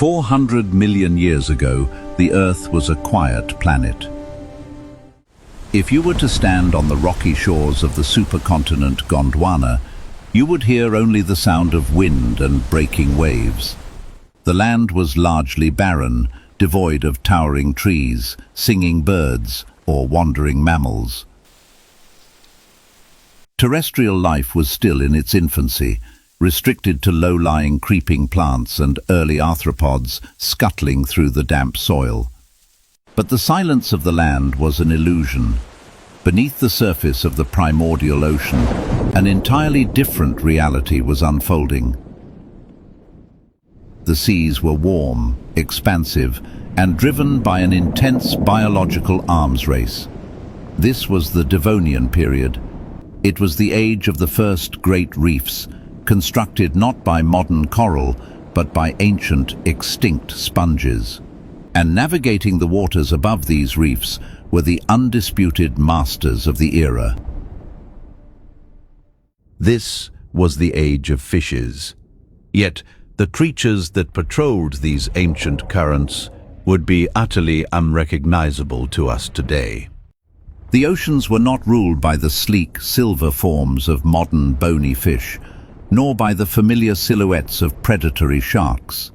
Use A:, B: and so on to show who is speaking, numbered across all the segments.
A: 400 million years ago, the Earth was a quiet planet. If you were to stand on the rocky shores of the supercontinent Gondwana, you would hear only the sound of wind and breaking waves. The land was largely barren, devoid of towering trees, singing birds, or wandering mammals. Terrestrial life was still in its infancy, restricted to low-lying creeping plants and early arthropods scuttling through the damp soil. But the silence of the land was an illusion. Beneath the surface of the primordial ocean, an entirely different reality was unfolding. The seas were warm, expansive, and driven by an intense biological arms race. This was the Devonian period. It was the age of the first great reefs, constructed not by modern coral, but by ancient, extinct sponges. And navigating the waters above these reefs were the undisputed masters of the era.
B: This was the age of fishes. Yet, the creatures that patrolled these ancient currents would be utterly unrecognizable to us today.
A: The oceans were not ruled by the sleek, silver forms of modern bony fish, nor by the familiar silhouettes of predatory sharks.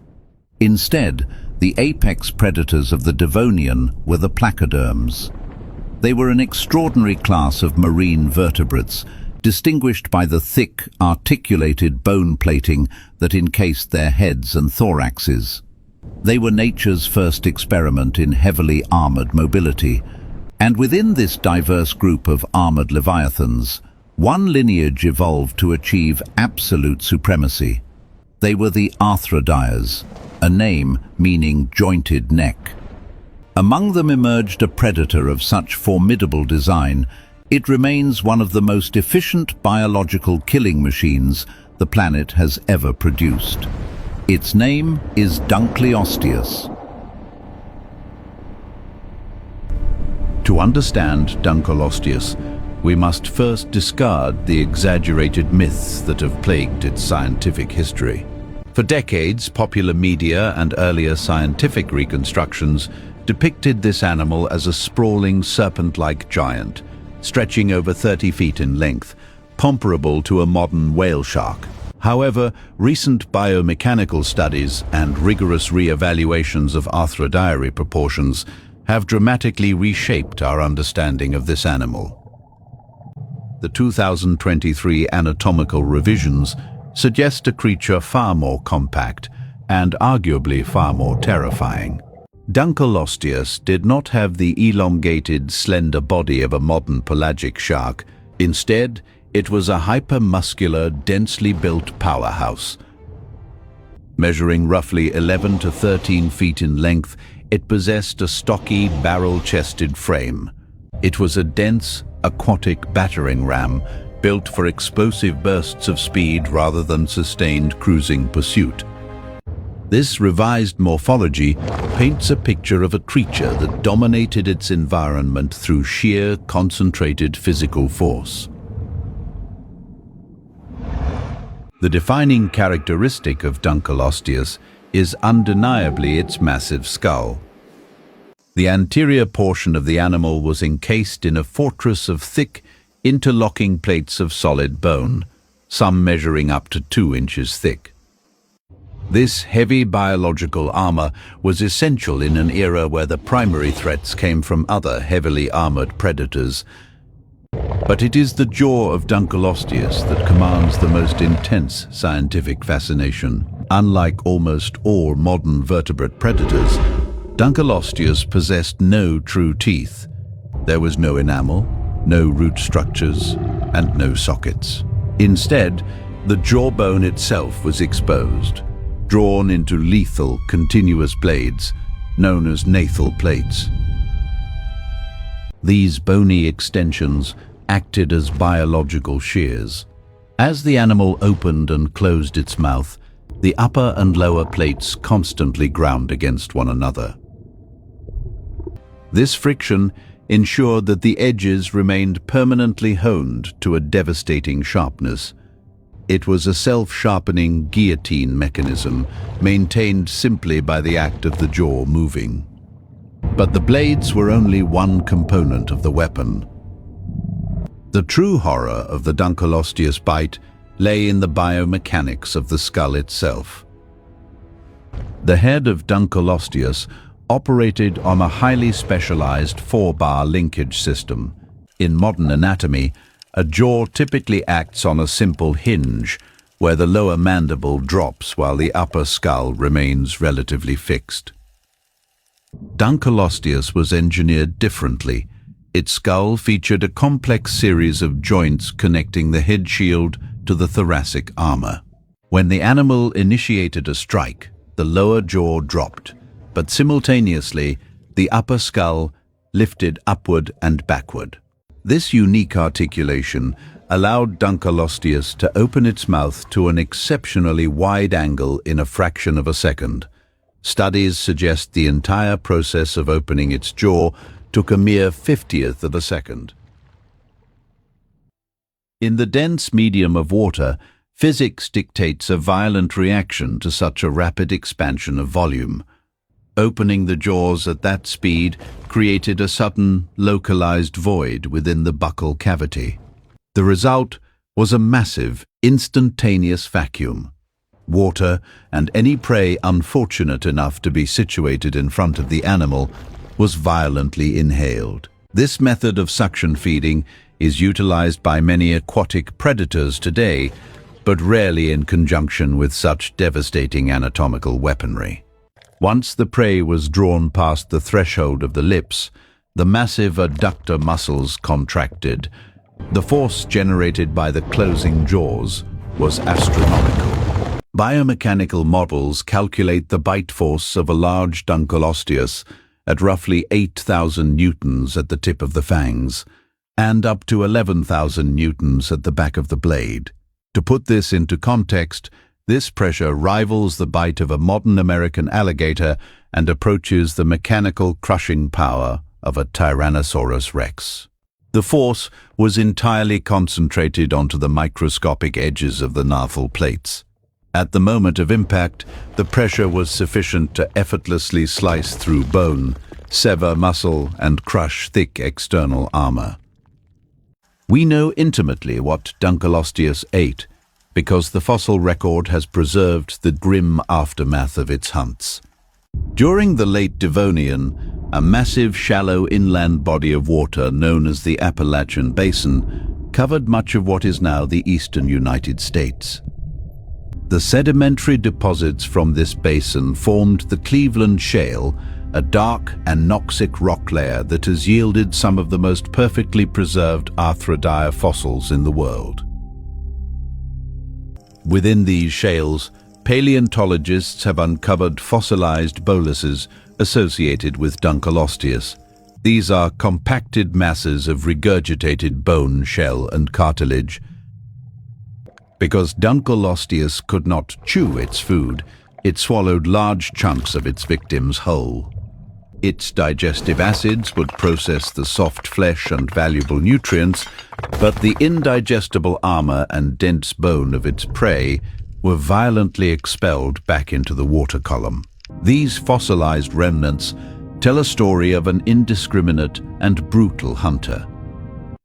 A: Instead, the apex predators of the Devonian were the placoderms. They were an extraordinary class of marine vertebrates, distinguished by the thick, articulated bone plating that encased their heads and thoraxes. They were nature's first experiment in heavily armored mobility, and within this diverse group of armored leviathans, one lineage evolved to achieve absolute supremacy. They were the arthrodires, a name meaning jointed neck. Among them emerged a predator of such formidable design, it remains one of the most efficient biological killing machines the planet has ever produced. Its name is DUNKLEOSTEUS.
B: To understand DUNKLEOSTEUS, we must first discard the exaggerated myths that have plagued its scientific history. For decades, popular media and earlier scientific reconstructions depicted this animal as a sprawling serpent-like giant, stretching over 30 feet in length, comparable to a modern whale shark. However, recent biomechanical studies and rigorous re-evaluations of arthrodire proportions have dramatically reshaped our understanding of this animal. The 2023 anatomical revisions suggest a creature far more compact and arguably far more terrifying. DUNKLEOSTEUS did not have the elongated, slender body of a modern pelagic shark. Instead, it was a hypermuscular, densely built powerhouse. Measuring roughly 11 to 13 feet in length, it possessed a stocky, barrel-chested frame. It was a dense, aquatic battering ram, built for explosive bursts of speed rather than sustained cruising pursuit. This revised morphology paints a picture of a creature that dominated its environment through sheer, concentrated physical force. The defining characteristic of DUNKLEOSTEUS is undeniably its massive skull. The anterior portion of the animal was encased in a fortress of thick, interlocking plates of solid bone, some measuring up to 2 inches thick. This heavy biological armor was essential in an era where the primary threats came from other heavily armored predators. But it is the jaw of DUNKLEOSTEUS that commands the most intense scientific fascination. Unlike almost all modern vertebrate predators, DUNKLEOSTEUS possessed no true teeth. There was no enamel, no root structures, and no sockets. Instead, the jawbone itself was exposed, drawn into lethal, continuous blades, known as nathal plates. These bony extensions acted as biological shears. As the animal opened and closed its mouth, the upper and lower plates constantly ground against one another. This friction ensured that the edges remained permanently honed to a devastating sharpness. It was a self-sharpening guillotine mechanism, maintained simply by the act of the jaw moving. But the blades were only one component of the weapon. The true horror of the DUNKLEOSTEUS bite lay in the biomechanics of the skull itself. The head of DUNKLEOSTEUS operated on a highly specialized 4-bar linkage system. In modern anatomy, a jaw typically acts on a simple hinge, where the lower mandible drops while the upper skull remains relatively fixed. DUNKLEOSTEUS was engineered differently. Its skull featured a complex series of joints connecting the head shield to the thoracic armor. When the animal initiated a strike, the lower jaw dropped, but simultaneously, the upper skull lifted upward and backward. This unique articulation allowed DUNKLEOSTEUS to open its mouth to an exceptionally wide angle in a fraction of a second. Studies suggest the entire process of opening its jaw took a mere 50th of a second. In the dense medium of water, physics dictates a violent reaction to such a rapid expansion of volume. Opening the jaws at that speed created a sudden, localized void within the buccal cavity. The result was a massive, instantaneous vacuum. Water and any prey unfortunate enough to be situated in front of the animal was violently inhaled. This method of suction feeding is utilized by many aquatic predators today, but rarely in conjunction with such devastating anatomical weaponry. Once the prey was drawn past the threshold of the lips, the massive adductor muscles contracted. The force generated by the closing jaws was astronomical. Biomechanical models calculate the bite force of a large DUNKLEOSTEUS at roughly 8,000 newtons at the tip of the fangs, and up to 11,000 newtons at the back of the blade. To put this into context, this pressure rivals the bite of a modern American alligator and approaches the mechanical crushing power of a Tyrannosaurus rex. The force was entirely concentrated onto the microscopic edges of the navel plates. At the moment of impact, the pressure was sufficient to effortlessly slice through bone, sever muscle, and crush thick external armor. We know intimately what DUNKLEOSTEUS ate, because the fossil record has preserved the grim aftermath of its hunts. During the late Devonian, a massive shallow inland body of water known as the Appalachian Basin covered much of what is now the eastern United States. The sedimentary deposits from this basin formed the Cleveland Shale, a dark and noxic rock layer that has yielded some of the most perfectly preserved arthrodire fossils in the world. Within these shales, paleontologists have uncovered fossilized boluses associated with DUNKLEOSTEUS. These are compacted masses of regurgitated bone, shell, and cartilage. Because DUNKLEOSTEUS could not chew its food, it swallowed large chunks of its victims whole. Its digestive acids would process the soft flesh and valuable nutrients, but the indigestible armor and dense bone of its prey were violently expelled back into the water column. These fossilized remnants tell a story of an indiscriminate and brutal hunter.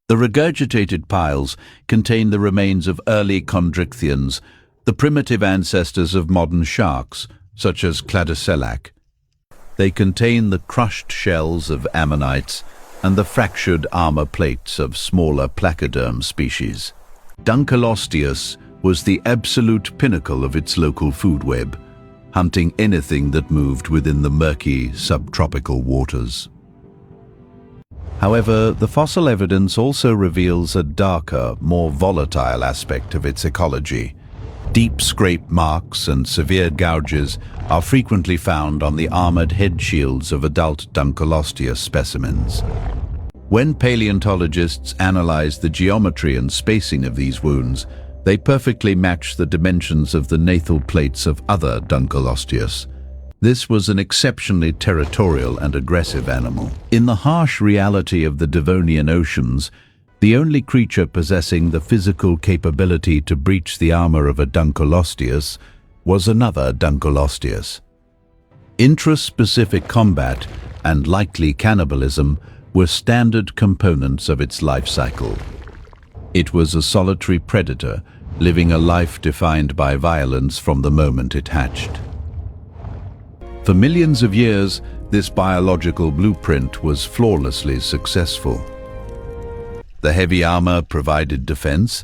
B: The regurgitated piles contain the remains of early chondrichthyans, the primitive ancestors of modern sharks, such as Cladocellac. They contain the crushed shells of ammonites and the fractured armor plates of smaller placoderm species. DUNKLEOSTEUS was the absolute pinnacle of its local food web, hunting anything that moved within the murky subtropical waters. However, the fossil evidence also reveals a darker, more volatile aspect of its ecology. Deep scrape marks and severe gouges are frequently found on the armored head shields of adult DUNKLEOSTEUS specimens. When paleontologists analyze the geometry and spacing of these wounds, they perfectly match the dimensions of the nathal plates of other DUNKLEOSTEUS. This was an exceptionally territorial and aggressive animal. In the harsh reality of the Devonian oceans, The only creature possessing the physical capability to breach the armor of a DUNKLEOSTEUS was another DUNKLEOSTEUS. Intraspecific combat and likely cannibalism were standard components of its life cycle. It was a solitary predator, living a life defined by violence from the moment it hatched. For millions of years, this biological blueprint was flawlessly successful. The heavy armor provided defense,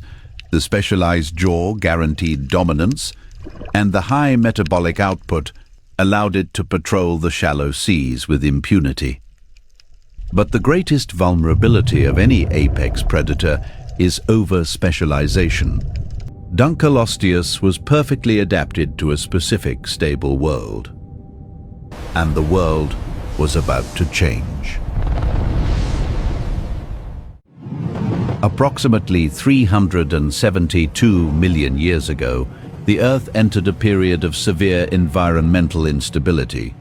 B: the specialized jaw guaranteed dominance, and the high metabolic output allowed it to patrol the shallow seas with impunity. But the greatest vulnerability of any apex predator is over-specialization. DUNKLEOSTEUS was perfectly adapted to a specific stable world. And the world was about to change. Approximately 372 million years ago, the Earth entered a period of severe environmental instability.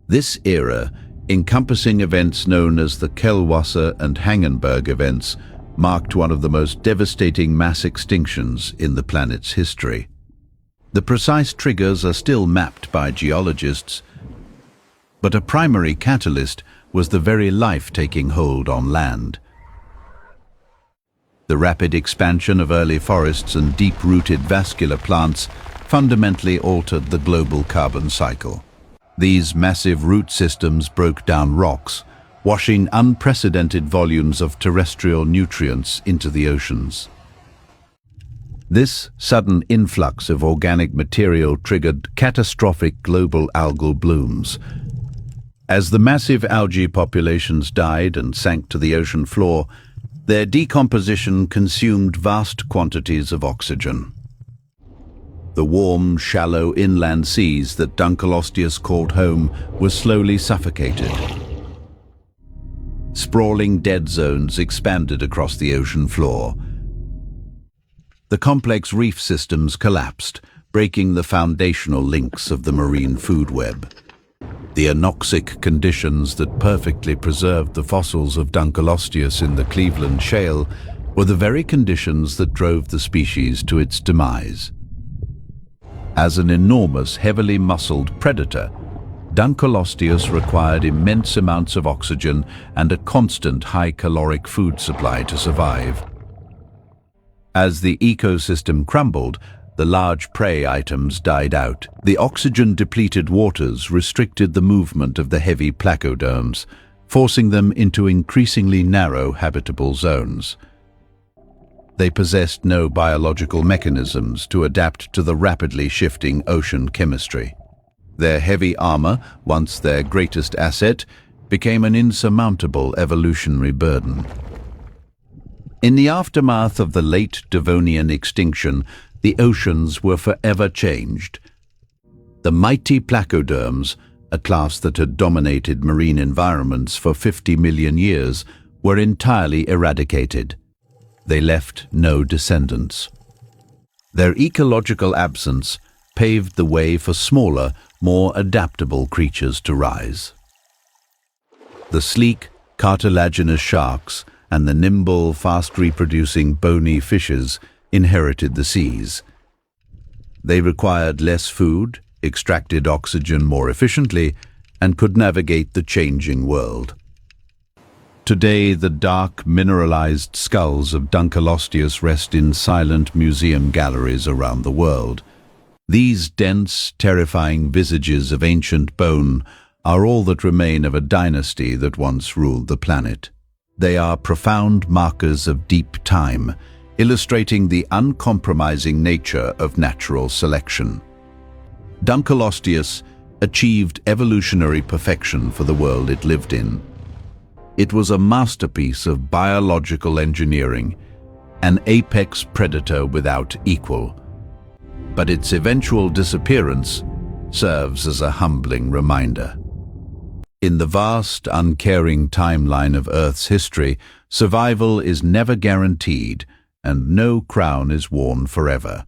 B: This era, encompassing events known as the Kellwasser and Hangenberg events, marked one of the most devastating mass extinctions in the planet's history. The precise triggers are still mapped by geologists, but a primary catalyst was the very life taking hold on land. The rapid expansion of early forests and deep-rooted vascular plants fundamentally altered the global carbon cycle. These massive root systems broke down rocks, washing unprecedented volumes of terrestrial nutrients into the oceans. This sudden influx of organic material triggered catastrophic global algal blooms. As the massive algae populations died and sank to the ocean floor, their decomposition consumed vast quantities of oxygen. The warm, shallow inland seas that DUNKLEOSTEUS called home were slowly suffocated. Sprawling dead zones expanded across the ocean floor. The complex reef systems collapsed, breaking the foundational links of the marine food web. The anoxic conditions that perfectly preserved the fossils of DUNKLEOSTEUS in the Cleveland Shale were the very conditions that drove the species to its demise. As an enormous, heavily muscled predator, DUNKLEOSTEUS required immense amounts of oxygen and a constant high-caloric food supply to survive. As the ecosystem crumbled, the large prey items died out. The oxygen-depleted waters restricted the movement of the heavy placoderms, forcing them into increasingly narrow habitable zones. They possessed no biological mechanisms to adapt to the rapidly shifting ocean chemistry. Their heavy armor, once their greatest asset, became an insurmountable evolutionary burden. In the aftermath of the late Devonian extinction, the oceans were forever changed. The mighty placoderms, a class that had dominated marine environments for 50 million years, were entirely eradicated. They left no descendants. Their ecological absence paved the way for smaller, more adaptable creatures to rise. The sleek, cartilaginous sharks and the nimble, fast-reproducing bony fishes inherited the seas. They required less food, extracted oxygen more efficiently, and could navigate the changing world. Today, the dark, mineralized skulls of DUNKLEOSTEUS rest in silent museum galleries around the world. These dense, terrifying visages of ancient bone are all that remain of a dynasty that once ruled the planet. They are profound markers of deep time, illustrating the uncompromising nature of natural selection. DUNKLEOSTEUS achieved evolutionary perfection for the world it lived in. It was a masterpiece of biological engineering, an apex predator without equal. But its eventual disappearance serves as a humbling reminder. In the vast, uncaring timeline of Earth's history, survival is never guaranteed, and no crown is worn forever.